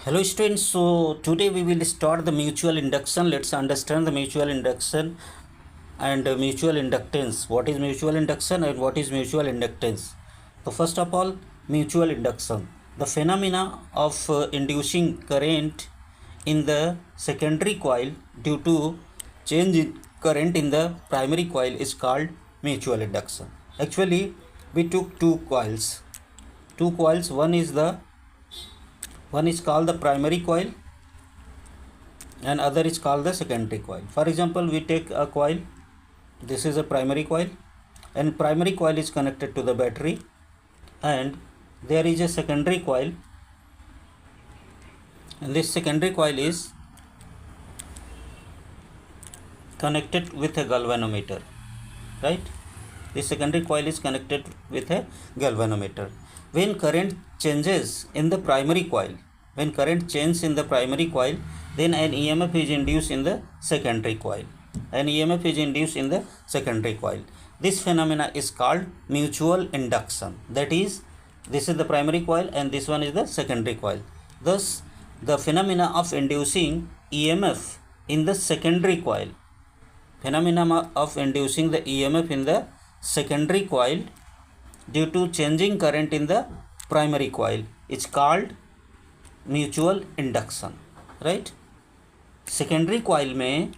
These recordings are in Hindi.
Hello students, so today we will start the mutual induction. Let's understand the mutual induction and mutual inductance. What is mutual induction and what is mutual inductance? So first of all, mutual induction. The phenomena of inducing current in the secondary coil due to change in current in the primary coil is called mutual induction. Actually, we took two coils. One is called the primary coil and other is called the secondary coil. For example, we take a coil. This is a primary coil, and primary coil is connected to the battery, and there is a secondary coil, and this secondary coil is connected with a galvanometer, right? This secondary coil is connected with a galvanometer. When current changes in the primary coil, then an EMF is induced in the secondary coil. This phenomena is called mutual induction. That is, this is the primary coil and this one is the secondary coil. Thus, the phenomena of inducing EMF in the secondary coil, due to changing current in the primary coil is called mutual induction, right. Secondary coil में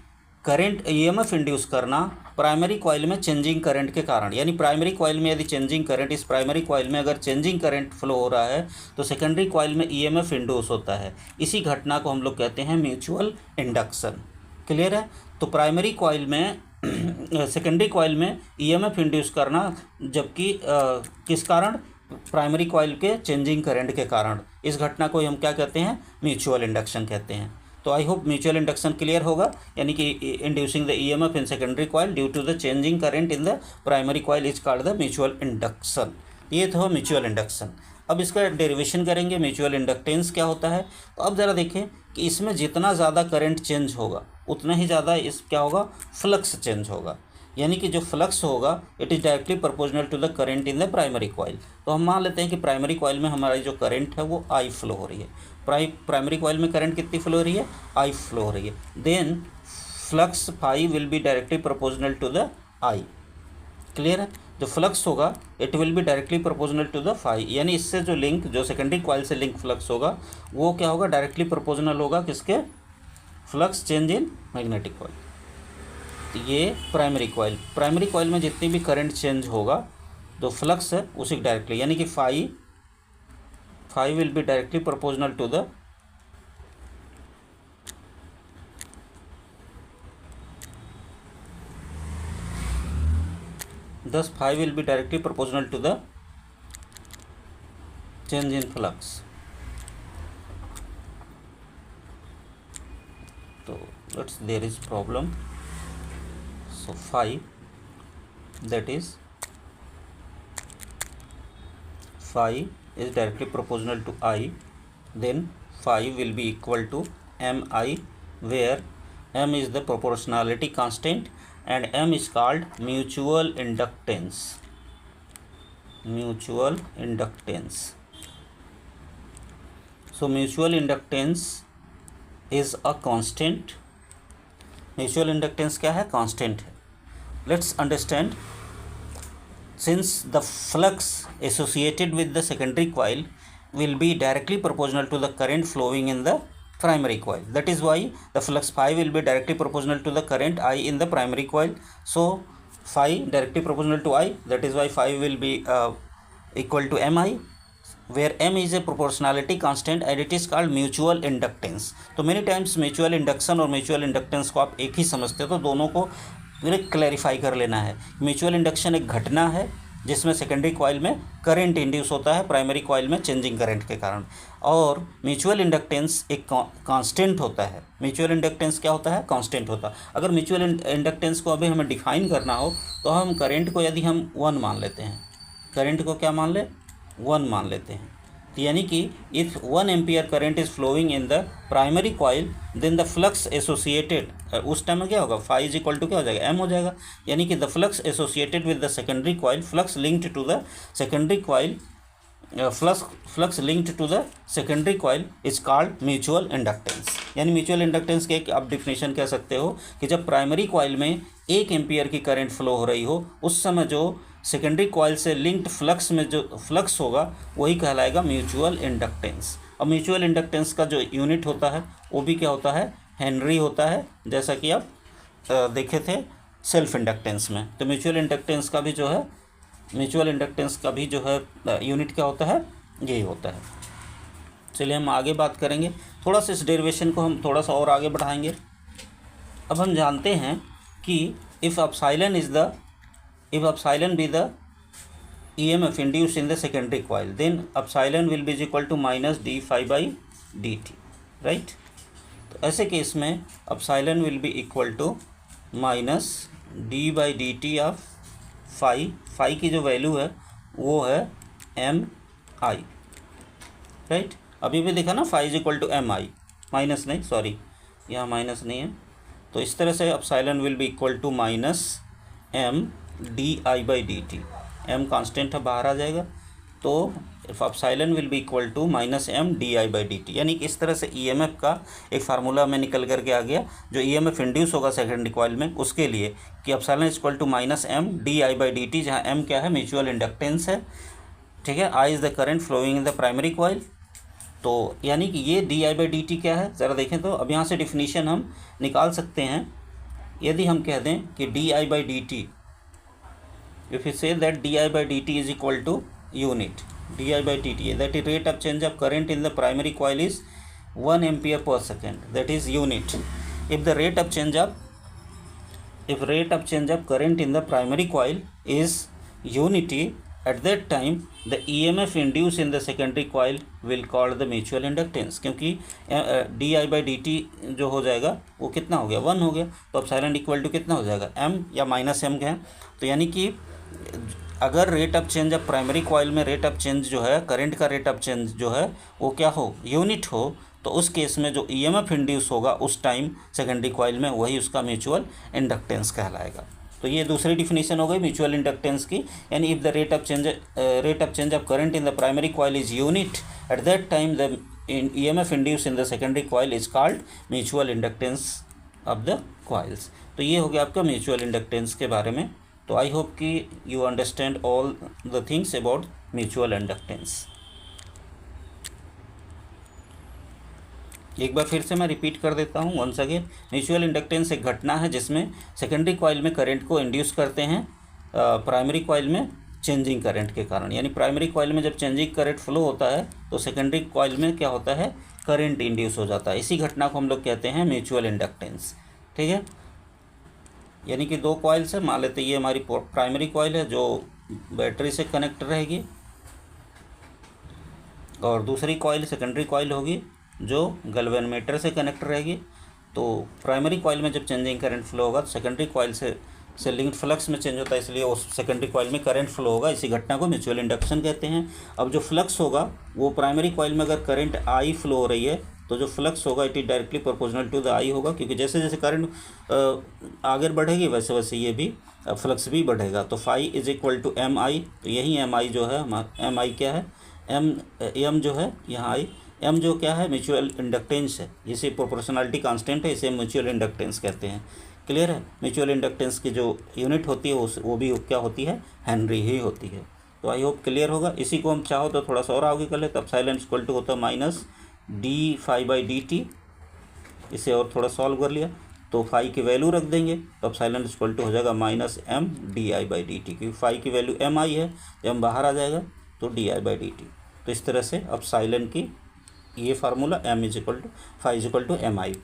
करंट ईएमएफ इंड्यूस करना प्राइमरी कॉइल में चेंजिंग करंट के कारण, यानी प्राइमरी कॉइल में यदि चेंजिंग करंट, इस प्राइमरी कॉइल में अगर चेंजिंग करंट फ्लो हो रहा है तो सेकेंडरी कॉइल में ईएमएफ इंड्यूस होता है. इसी घटना को हम लोग कहते हैं म्यूचुअल इंडक्शन. क्लियर है. तो प्राइमरी कॉइल में सेकेंडरी कॉइल में ईएमएफ इंड्यूस करना, जबकि किस कारण, प्राइमरी कॉइल के चेंजिंग करंट के कारण, इस घटना को हम क्या कहते हैं, म्यूचुअल इंडक्शन कहते हैं. तो I hope mutual induction clear होगा. यानी कि inducing the EMF in secondary coil due to the changing current in the primary coil is called the mutual induction. ये था म्यूचुअल इंडक्शन. अब इसका डेरिवेशन करेंगे, म्यूचुअल इंडक्टेंस क्या होता है. तो अब ज़रा देखें कि इसमें जितना ज़्यादा करंट चेंज होगा उतना ही ज़्यादा इस क्या होगा, फ्लक्स चेंज होगा. यानी कि जो फ्लक्स होगा it is directly proportional to the current in the primary coil. तो हम मान लेते हैं कि प्राइमरी कॉइल में हमारी जो करंट है वो आई फ्लो हो रही है. प्राइमरी कॉइल में करंट कितनी फ्लो हो रही है, आई फ्लो हो रही है. Then flux phi will be directly proportional to the I. Clear है. जो फ्लक्स होगा it will be directly proportional to the phi, यानी इससे जो लिंक, जो सेकेंडरी कॉइल से लिंक फ्लक्स होगा वो क्या होगा, डायरेक्टली प्रोपोर्शनल होगा किसके, flux change in magnetic coil. ये प्राइमरी कॉइल में जितनी भी करंट चेंज होगा तो फ्लक्स है उसी डायरेक्टली, यानी कि phi will be directly proportional to the phi will be directly proportional to the change in flux. तो let's, there is problem. So phi, that is phi is directly proportional to I, then phi will be equal to mi, where m is the proportionality constant and m is called mutual inductance. So mutual inductance is a constant. Mutual inductance क्या है, कांस्टेंट है. Let's understand. Since the flux associated with the secondary coil will be directly proportional to the current flowing in the primary coil. That is why the flux phi will be directly proportional to the current I in the primary coil. So phi directly proportional to I, that is why phi will be equal to mi, where m is a proportionality constant and it is called mutual inductance. तो many times म्यूचुअल इंडक्शन और म्यूचुअल इंडक्टेंस को आप एक ही समझते हो, तो दोनों को क्लैरिफाई कर लेना है. म्यूचुअल इंडक्शन एक घटना है जिसमें सेकेंडरी कॉइल में करंट इंड्यूस होता है प्राइमरी कॉइल में चेंजिंग करंट के कारण, और म्यूचुअल इंडक्टेंस एक कांस्टेंट होता है. म्यूचुअल इंडक्टेंस क्या होता है, कांस्टेंट होता है. अगर म्यूचुअल इंडक्टेंस को अभी हमें डिफाइन करना हो तो हम करंट को यदि हम 1 मान लेते हैं, करंट को क्या मान ले, 1 मान लेते हैं. तो यानी कि if 1 ampere current is flowing in the primary coil, then the flux associated, उस टाइम में क्या होगा, फाई इज इक्वल टू क्या हो जाएगा, एम हो जाएगा. यानी कि the flux associated with the secondary coil, flux linked to the secondary coil flux linked to the secondary coil is called mutual inductance. यानी म्यूचुअल इंडक्टेंस के एक आप डिफिनेशन कह सकते हो कि जब प्राइमरी कॉइल में 1 एम्पियर की करंट फ्लो हो रही हो, उस समय जो सेकेंडरी कॉइल से लिंक्ड फ्लक्स में जो फ्लक्स होगा वही कहलाएगा म्यूचुअल इंडक्टेंस। और म्यूचुअल इंडक्टेंस का जो यूनिट होता है वो भी क्या होता है, हेनरी होता है, जैसा कि आप देखे थे सेल्फ इंडक्टेंस में। तो म्यूचुअल इंडक्टेंस का भी जो है यूनिट क्या होता है, यही होता है। चलिए हम आगे बात करेंगे, थोड़ा सा इस डेरिवेशन को हम थोड़ा सा और आगे बढ़ाएंगे। अब हम जानते हैं कि if epsilon be the EMF induced in the secondary coil, then epsilon will be equal to minus d phi by dt, right? तो ऐसे केस में epsilon will be equal to minus d by dt of phi की जो वैल्यू है वो है mi, राइट? अभी भी देखा ना, phi is equal to mi, minus नहीं, सॉरी यहाँ माइनस नहीं है। तो इस तरह से epsilon will be equal to minus m di by dt, m constant है, बाहर आ जाएगा। तो epsilon will be equal to minus m di by dt, यानी कि इस तरह से EMF का एक फार्मूला में निकल करके आ गया जो EMF इंड्यूस होगा सेकेंडरी कॉइल में, उसके लिए कि epsilon is equal to minus m di by dt, जहाँ m क्या है, म्यूचुअल इंडक्टेंस है, ठीक है। I is the current flowing in the primary coil. तो यानी कि ये di by dt क्या है, ज़रा देखें। तो अब यहाँ से डिफिनीशन हम निकाल सकते हैं। यदि हम कह दें कि di by dt, if you say that di by dt is equal to unit di by dt, that is rate of change of current in the primary coil is 1 ampere per second, that is unit. If the rate of change of current in the primary coil is unity, at that time the EMF induced in the secondary coil will call the mutual inductance, क्योंकि di by dt जो हो जाएगा वो कितना हो गया, 1 हो गया। तो एप्सिलॉन इक्वल टू कितना हो जाएगा, m या माइनस m का है। तो यानी कि अगर rate of change of primary coil में रेट ऑफ चेंज जो है, करंट का रेट ऑफ चेंज जो है वो क्या हो, यूनिट हो, तो उस केस में जो EMF इंड्यूस होगा उस टाइम सेकेंडरी कॉइल में, वही उसका म्यूचुअल इंडक्टेंस कहलाएगा। तो ये दूसरी डिफिनीशन हो गई म्यूचुअल इंडक्टेंस की, यानी if the rate of change of current in the primary coil is unit, at that time the EMF induce in the secondary coil is called mutual inductance of the coils. तो ये हो गया आपका म्यूचुअल इंडक्टेंस के बारे में। तो आई होप कि you understand all the things about mutual inductance. एक बार फिर से मैं रिपीट कर देता हूँ वंस अगेन। म्यूचुअल इंडक्टेंस एक घटना है जिसमें सेकेंडरी कॉइल में करंट को इंड्यूस करते हैं प्राइमरी कॉइल में चेंजिंग करंट के कारण। यानी प्राइमरी कॉइल में जब चेंजिंग करंट फ्लो होता है तो सेकेंडरी कॉइल में क्या होता है, करंट इंड्यूस हो जाता है। इसी घटना को हम लोग कहते हैं म्यूचुअल इंडक्टेंस, ठीक है। यानी कि दो कॉइल्स है, मान लेते ये हमारी प्राइमरी कॉइल है जो बैटरी से कनेक्ट रहेगी, और दूसरी कॉइल सेकेंडरी कॉइल होगी जो गैल्वेनोमीटर से कनेक्ट रहेगी। तो प्राइमरी कॉइल में जब चेंजिंग करंट फ्लो होगा तो सेकेंडरी कॉइल से लिंक्ड फ्लक्स में चेंज होता है, इसलिए उस सेकेंडरी कॉइल में करंट फ्लो होगा। इसी घटना को म्यूचुअल इंडक्शन कहते हैं। अब जो फ्लक्स होगा वो प्राइमरी कॉइल में अगर करंट I फ्लो हो रही है तो जो फ्लक्स होगा it is directly proportional to the I होगा, क्योंकि जैसे जैसे करंट आगे बढ़ेगी वैसे वैसे ये भी फ्लक्स भी बढ़ेगा। तो phi is equal to mi, तो यही mi जो है, mi क्या है, m जो है यहाँ I, m जो क्या है, म्यूचुअल इंडक्टेंस है, इसे प्रोपोर्शनलिटी कांस्टेंट है, इसे म्यूचुअल इंडक्टेंस कहते हैं। क्लियर है। म्यूचुअल इंडक्टेंस की जो यूनिट होती है वो भी क्या होती है, हेनरी ही होती है। तो आई होप क्लियर होगा। इसी को हम चाहो तो थोड़ा सा और आगे कर ले, तब साइलेंट इक्वल टू होता है minus d phi by d t. इसे और थोड़ा सॉल्व कर लिया तो फाई की वैल्यू रख देंगे, तब साइलेंट इक्वल टू हो जाएगा minus m d i by d t, क्योंकि फाई की वैल्यू एम आई है, जब बाहर आ जाएगा तो d i by d t. तो इस तरह से अब साइलेंट की ये formula m is equal to phi is equal to m I.